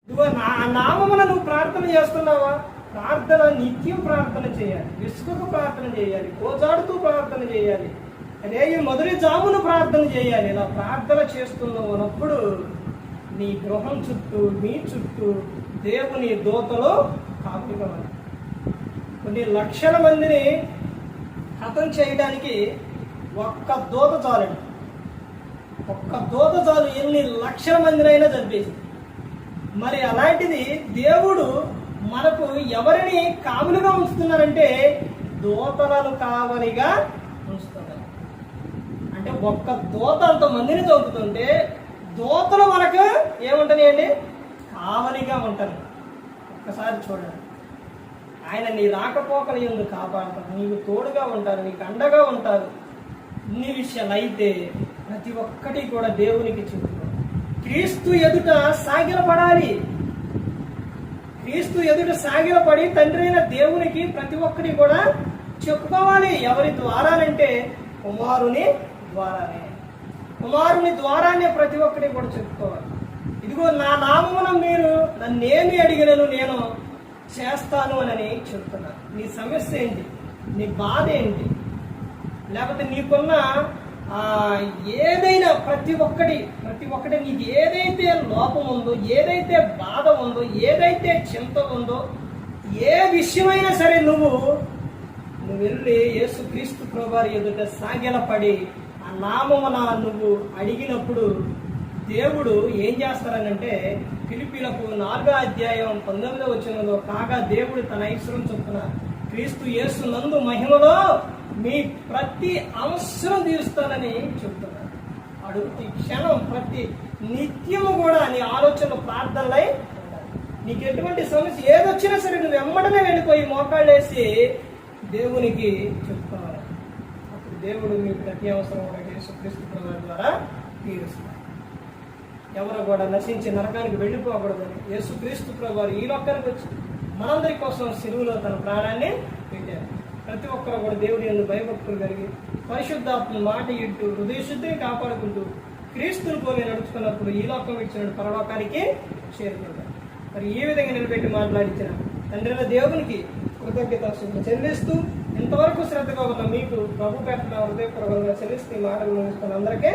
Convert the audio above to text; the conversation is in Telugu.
ఇదిగో నా నామమున నువ్వు ప్రార్థన చేస్తున్నావా? ప్రార్థన నిత్యం ప్రార్థన చేయాలి, విసుగుకు ప్రార్థన చేయాలి, కోచాడుతూ ప్రార్థన చేయాలి, అదే మొదటి జామును ప్రార్థన చేయాలి. ఇలా ప్రార్థన చేస్తున్నప్పుడు నీ గృహం చుట్టూ, నీ చుట్టూ దేవుని దూతలు కాపుగా ఉన్నాయి. కొన్ని లక్షల మందిని హతం చేయడానికి ఒక్క దూత చాలండి. ఒక్క దూత చాలు ఎన్ని లక్షల మందినైనా చంపేసింది. మరి అలాంటిది దేవుడు మనకు ఎవరిని కావలిగా ఉంచుతున్నారంటే దూతలను కావలిగా ఉంచుతున్నారు. అంటే ఒక్క దూత అంతమందిని చంపుతుంటే దూతలు మనకు ఏముంటున్నాయండి? కావలిగా ఉంటారు. ఒక్కసారి చూడండి, ఆయన నీ రాకపోకలు ఎందుకు కాపాడుతారు, నీకు తోడుగా ఉంటారు, నీకు అండగా ఉంటారు. ఇన్ని విషయాలు అయితే ప్రతి ఒక్కటి కూడా దేవునికి చెబుతారు. క్రీస్తు ఎదుట సాగిలపడాలి. క్రీస్తు ఎదుట సాగిలపడి తండ్రి అయిన దేవునికి ప్రతి ఒక్కటి కూడా చెప్పుకోవాలి. ఎవరి ద్వారానంటే కుమారుని ద్వారానే. కుమారుని ద్వారానే ప్రతి ఒక్కటి కూడా చెప్పుకోవాలి. ఇదిగో నా నామమున మీరు నన్నేమి అడిగినను నేను చేస్తాను అని చెప్తున్నాను. నీ సమస్య ఏంటి? నీ బాధ ఏంటి? లేకపోతే నీకున్న ఏదైనా ప్రతి ఒక్కటి నీకు ఏదైతే లోపం ఉందో, ఏదైతే బాధ ఉందో, ఏదైతే చింత ఉందో, ఏ విషయమైనా సరే నువ్వు వెళ్ళి యేసుక్రీస్తు ప్రభువారి ఎదుట సాగిలపడి ఆ నామమున నువ్వు అడిగినప్పుడు దేవుడు ఏం చేస్తారనంటే ఫిలిప్పీలకు 4:19 కాగా దేవుడు తన ఐశ్వర్యం చొప్పున క్రీస్తు యేసు నందు మహిమలో మీ ప్రతి అవసరం తీరుస్తానని చెప్తున్నాడు. ప్రతి క్షణం, ప్రతి నిత్యము కూడా నీ ఆలోచనలు ప్రార్థనలై ఉండాలి. నీకు ఎటువంటి సమస్య ఏదొచ్చినా సరే నువ్వు వెంబడనే వెళ్ళిపోయి మోకాళ్ళు వేసి దేవునికి చెప్పుకోవాలి. అప్పుడు దేవుడు మీ ప్రతి అవసరం కూడా యేసుక్రీస్తు ప్రభువు ద్వారా తీరుస్తాడు. ఎవరు కూడా నశించి నరకానికి వెళ్ళిపోకూడదని యేసుక్రీస్తు ప్రభువారు ఈ లోకానికి వచ్చి మనందరి కోసం సిలువలో తన ప్రాణాన్ని పెట్టారు. ప్రతి ఒక్కరు కూడా దేవుడి యందు భయభక్తులు కలిగి పరిశుద్ధాత్మ మాట ఇట్టు హృదయ శుద్ధిని కాపాడుకుంటూ క్రీస్తుని పోలి నడుచుకున్నప్పుడు ఈ లోకం ఇచ్చిన పరలోకానికి చేరుకుంటారు. మరి ఈ విధంగా నిలబెట్టి మాట్లాడించిన తండ్రి దేవునికి కృతజ్ఞతలు చెల్లిస్తూ ఇంతవరకు శ్రద్ధగా ఉన్న మీకు ప్రభు పెట్టిన హృదయపూర్వకంగా చెల్లిస్తూ ఈ మాటలు ముగిస్తున్న అందరికీ